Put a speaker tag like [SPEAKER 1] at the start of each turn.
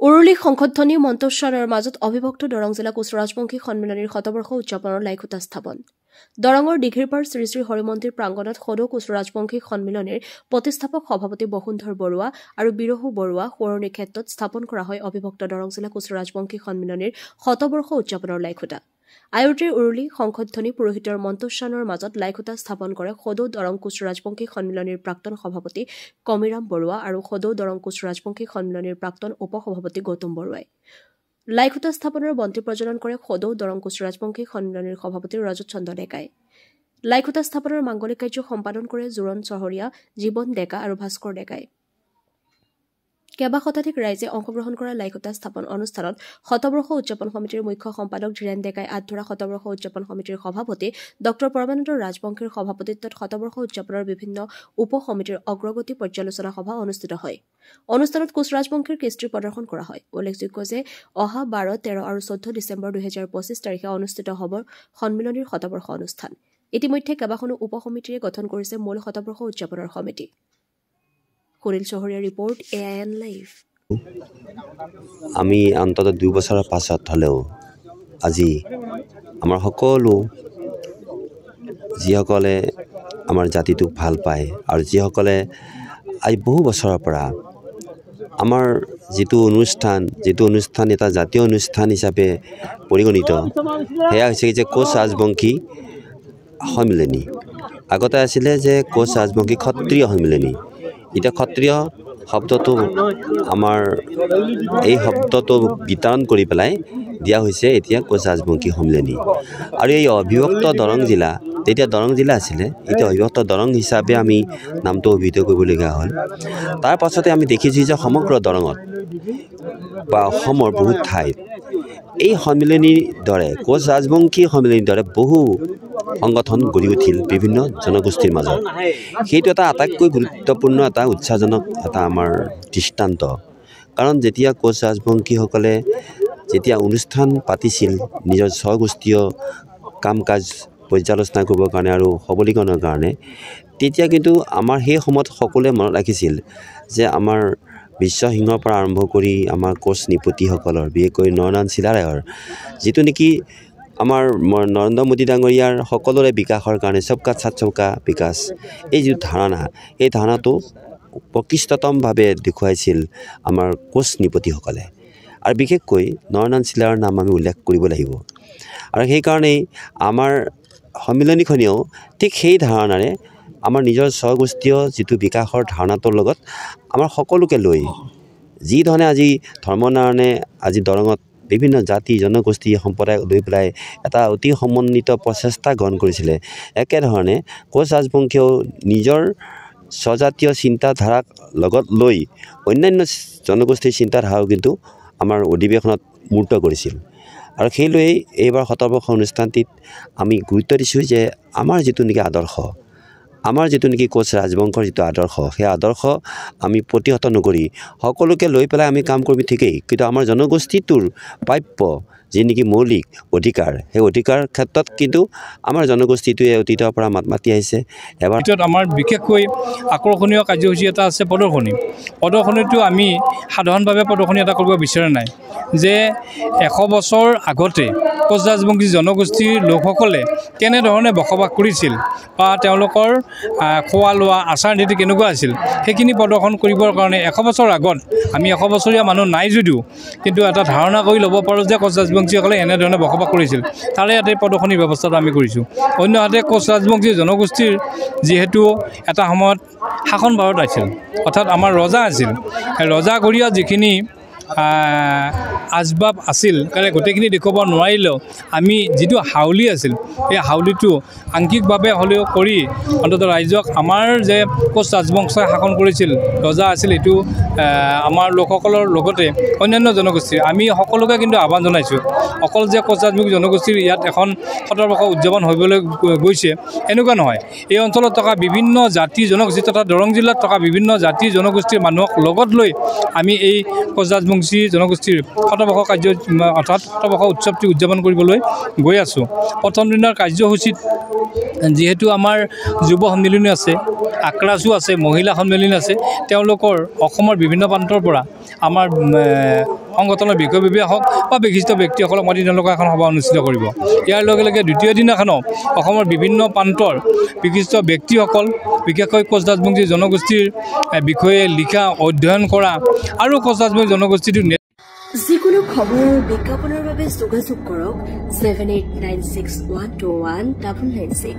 [SPEAKER 1] উৰুলি সংশোধনী মন্তস্বৰৰ মাজত অবিভক্ত দৰং জিলা কোচ ৰাজবংশী সন্মিলনীৰ শতবৰ্ষ উদযাপনৰ লাইখুটা স্থাপন। দৰঙৰ দীঘিৰপাৰ শ্ৰী শ্ৰী হৰিমন্দিৰ প্ৰাংগণত সদৌ কোচ ৰাজবংশী সন্মিলনীৰ প্ৰতিষ্ঠাপক সভাপতি বসুন্ধৰ বৰুৱা আৰু বিৰহু বৰুৱা সোঁৱৰণিৰ ক্ষেত্ৰত স্থাপন কৰা হয় অবিভক্ত দৰং জিলা কোচ ৰাজবংশী সন্মিলনীৰ শতবৰ্ষ উদযাপনৰ লাইখুটা। আয়োটিৰ উৰুলি সংশোধনী পুৰোহিতৰ মন্তস্যানৰ মাজত লাইখুটা স্থাপন কৰে সদৌ দৰং কোচ ৰাজবংশী সন্মিলনীৰ প্ৰাক্তন সভাপতি কমিৰাম বৰুৱা আৰু সদৌ দৰং কোচ ৰাজবংশী সন্মিলনীৰ প্ৰাক্তন উপসভাপতি গৌতম বৰুৱাই। লাইখুটা স্থাপনৰ বন্তি প্ৰজ্বলন কৰে সদৌ দৰং কোচ ৰাজবংশী সন্মিলনীৰ সভাপতি ৰজত চন্দ্ৰ ডেকাই। লাইখুটা স্থাপনৰ মাংগলিক কাৰ্য সম্পাদন কৰে জোৰণ চহৰীয়া, জীৱন ডেকা আৰু ভাস্কৰ ডেকাই। কেইবা শতাধিক ৰাইজে অংশগ্ৰহণ কৰা লাইখুটা স্থাপন অনুষ্ঠানত শতবৰ্ষ উদযাপন সমিতিৰ মুখ্য সম্পাদক ধীৰেন ডেকাই আধৰা শতবৰ্ষ উদযাপন সমিতিৰ সভাপতি ড পৰমানন্দ ৰাজবংশীৰ সভাপতিত্বত শতবৰ্ষ উদযাপনৰ বিভিন্ন উপ সমিতিৰ অগ্ৰগতি পৰ্যালোচনা সভা অনুষ্ঠিত হয়। অনুষ্ঠানত কোচ ৰাজবংশীৰ কৃষ্টি প্ৰদৰ্শন কৰা হয়। উল্লেখযোগ্য যে অহা 12, 13 আৰু 14 ডিচেম্বৰ 2025 তাৰিখে অনুষ্ঠিত হ'ব সন্মিলনীৰ শতবৰ্ষ অনুষ্ঠান। ইতিমধ্যে কেইবাখনো উপ সমিতিৰে গঠন কৰিছে মূল শতবৰ্ষ উদযাপনৰ সমিতি। কুৰিল চহৰীয়া ৰিপৰ্ট AIN লাইভ।
[SPEAKER 2] আমি অন্তত 2 বছৰৰ পাছত হ'লেও আজি আমাৰ সকলো যিসকলে আমাৰ জাতিটোক ভাল পায় আৰু যিসকলে আজি বহু বছৰৰ পৰা আমাৰ যিটো অনুষ্ঠান এটা জাতীয় অনুষ্ঠান হিচাপে পৰিগণিত, সেয়া হৈছে যে কোচ ৰাজবংশী সন্মিলনী। আগতে আছিলে যে কোচ ৰাজবংশী ক্ষত্ৰিয় সন্মিলনী। এতিয়া ক্ষত্ৰিয় শব্দটো আমাৰ এই শব্দটো বিতৰণ কৰি পেলাই দিয়া হৈছে এতিয়া কোচ ৰাজবংশী সন্মিলনী। আৰু এই অবিভক্ত দৰং জিলা, তেতিয়া দৰং জিলা আছিলে, এতিয়া অবিভক্ত দৰং হিচাপে আমি নামটো অভিহিত কৰিবলগীয়া হ'ল। তাৰ পাছতে আমি দেখিছোঁ যে সমগ্ৰ দৰঙত বা অসমৰ বহুত ঠাইত এই সন্মিলনীৰ দৰে কোচ ৰাজবংশী সন্মিলনীৰ দৰে বহু সংগঠন গঢ়ি উঠিল বিভিন্ন জনগোষ্ঠীৰ মাজত। সেইটো এটা আটাইতকৈ গুৰুত্বপূৰ্ণ এটা উৎসাহজনক এটা আমাৰ দৃষ্টান্ত। কাৰণ যেতিয়া কোচ ৰাজবংশীসকলে যেতিয়া অনুষ্ঠান পাতিছিল নিজৰ স্বগোষ্ঠীয় কাম কাজ পৰ্যালোচনা কৰিবৰ কাৰণে আৰু সবলীকৰণৰ কাৰণে, তেতিয়া কিন্তু আমাৰ সেই সময়ত সকলোৱে মনত ৰাখিছিল যে আমাৰ বিশ্বসিংহৰ পৰা আৰম্ভ কৰি আমাৰ কোচ নৃপতিসকলৰ, বিশেষকৈ নৰনাৰায়ণ চিলাৰায়ৰ যিটো নেকি আমাৰ নৰেন্দ্ৰ মোদী ডাঙৰীয়াৰ সকলোৰে বিকাশৰ কাৰণে সবকা সাথ সবকা বিকাশ, এই যিটো ধাৰণা, এই ধাৰণাটো প্ৰকৃষ্টতমভাৱে দেখুৱাইছিল আমাৰ কোচ নৃপতিসকলে। আৰু বিশেষকৈ নৰনাৰায়ণ চিলাৰায়ৰ নাম আমি উল্লেখ কৰিব লাগিব। আৰু সেইকাৰণেই আমাৰ সন্মিলনীখনেও ঠিক সেই ধাৰণাৰে আমাৰ নিজৰ স্বগোষ্ঠীয় যিটো বিকাশৰ ধাৰণাটোৰ লগত আমাৰ সকলোকে লৈ, যি ধৰণে আজি ধৰ্মনাৰায়ণে আজি দৰঙত বিভিন্ন জাতি জনগোষ্ঠী সম্প্ৰদায়ক লৈ পেলাই এটা অতি সমন্বিত প্ৰচেষ্টা গ্ৰহণ কৰিছিলে, একেধৰণে কোচ ৰাজবংশীয়েও নিজৰ স্বজাতীয় চিন্তাধাৰাক লগত লৈ অন্যান্য জনগোষ্ঠীৰ চিন্তাধাৰাও কিন্তু আমাৰ অধিৱেশনত মূৰ্ত কৰিছিল। আৰু সেইলৈয়ে এইবাৰ শতবৰ্ষ অনুষ্ঠানটিত আমি গুৰুত্ব দিছোঁ যে আমাৰ যিটো নেকি আদৰ্শ, আমাৰ যিটো নেকি কোচ ৰাজবংশৰ যিটো আদৰ্শ, সেই আদৰ্শ আমি প্ৰতিহত নকৰি সকলোকে লৈ পেলাই আমি কাম কৰিম ঠিকেই, কিন্তু আমাৰ জনগোষ্ঠীটোৰ প্ৰাপ্য যি নেকি মৌলিক অধিকাৰ, সেই অধিকাৰ ক্ষেত্ৰত কিন্তু আমাৰ জনগোষ্ঠীটোৱে অতীতৰ পৰা মাত মাতি আহিছে। এবাৰ
[SPEAKER 3] আমাৰ বিশেষকৈ আকৰ্ষণীয় কাৰ্যসূচী এটা আছে প্ৰদৰ্শনীটো আমি সাধাৰণভাৱে প্ৰদৰ্শনী এটা কৰিব বিচৰা নাই, যে 100 বছৰ আগতে কোচ ৰাজবংশী জনগোষ্ঠীৰ লোকসকলে কেনেধৰণে বসবাস কৰিছিল বা তেওঁলোকৰ খোৱা লোৱা আচাৰ নীতি কেনেকুৱা আছিল, সেইখিনি প্ৰদৰ্শন কৰিবৰ কাৰণে 100 বছৰ আগত আমি 100 বছৰীয়া মানুহ নাই যদিও কিন্তু এটা ধাৰণা কৰি ল'ব পাৰোঁ যে কোচ ৰাজবংশীসকলে এনেধৰণে বসবাস কৰিছিল। তাৰে ইয়াতে প্ৰদৰ্শনীৰ ব্যৱস্থাটো আমি কৰিছোঁ। অন্যহাতে কোচ ৰাজবংশী জনগোষ্ঠীৰ যিহেতু এটা সময়ত শাসনভাৰত আছিল, অৰ্থাৎ আমাৰ ৰজা আছিল, ৰজাঘৰীয়া যিখিনি আচবাব আছিল কাৰণে গোটেইখিনি দেখুৱাব নোৱাৰিলেও আমি যিটো হাউলি আছিল, সেই হাউলিটো আংশিকভাৱে হ'লেও কৰি অন্ততঃ ৰাইজক আমাৰ যে কোচ ৰাজবংশই শাসন কৰিছিল, ৰজা আছিল, এইটো আমাৰ লোকসকলৰ লগতে অন্যান্য জনগোষ্ঠীৰ আমি সকলোকে কিন্তু আহ্বান জনাইছোঁ। অকল যে কোচ ৰাজবংশী জনগোষ্ঠীৰ ইয়াত এখন শতবৰ্ষ উদযাপন হ'বলৈ গৈছে এনেকুৱা নহয়, এই অঞ্চলত থকা বিভিন্ন জাতি জনগোষ্ঠী তথা দৰং জিলাত থকা বিভিন্ন জাতি জনগোষ্ঠীৰ মানুহক লগত লৈ আমি এই কোচ ৰাজবংশী জনগোষ্ঠীৰ শতবৰ্ষ কাৰ্য অৰ্থাৎ শতবৰ্ষ উৎসৱটি উদযাপন কৰিবলৈ গৈ আছোঁ। প্ৰথম দিনৰ কাৰ্যসূচীত যিহেতু আমাৰ যুৱ সন্মিলনী আছে, আক্ৰাছো আছে, মহিলা সন্মিলনী আছে, তেওঁলোকৰ অসমৰ বিভিন্ন প্ৰান্তৰ পৰা আমাৰ সংগঠনৰ বিষয়ববীয়া হওক বা বিশিষ্ট ব্যক্তিসকলক মাতি তেওঁলোকে এখন সভা অনুষ্ঠিত কৰিব। ইয়াৰ লগে লগে দ্বিতীয় দিনাখনো অসমৰ বিভিন্ন প্ৰান্তৰ বিশিষ্ট ব্যক্তিসকল বিশেষকৈ কোচ ৰাজবংশী জনগোষ্ঠীৰ বিষয়ে লিখা অধ্যয়ন কৰা আৰু কোচ ৰাজবংশী জনগোষ্ঠীটো
[SPEAKER 1] যিকোনো খবৰৰ বিজ্ঞাপনৰ বাবে যোগাযোগ কৰক 7896121996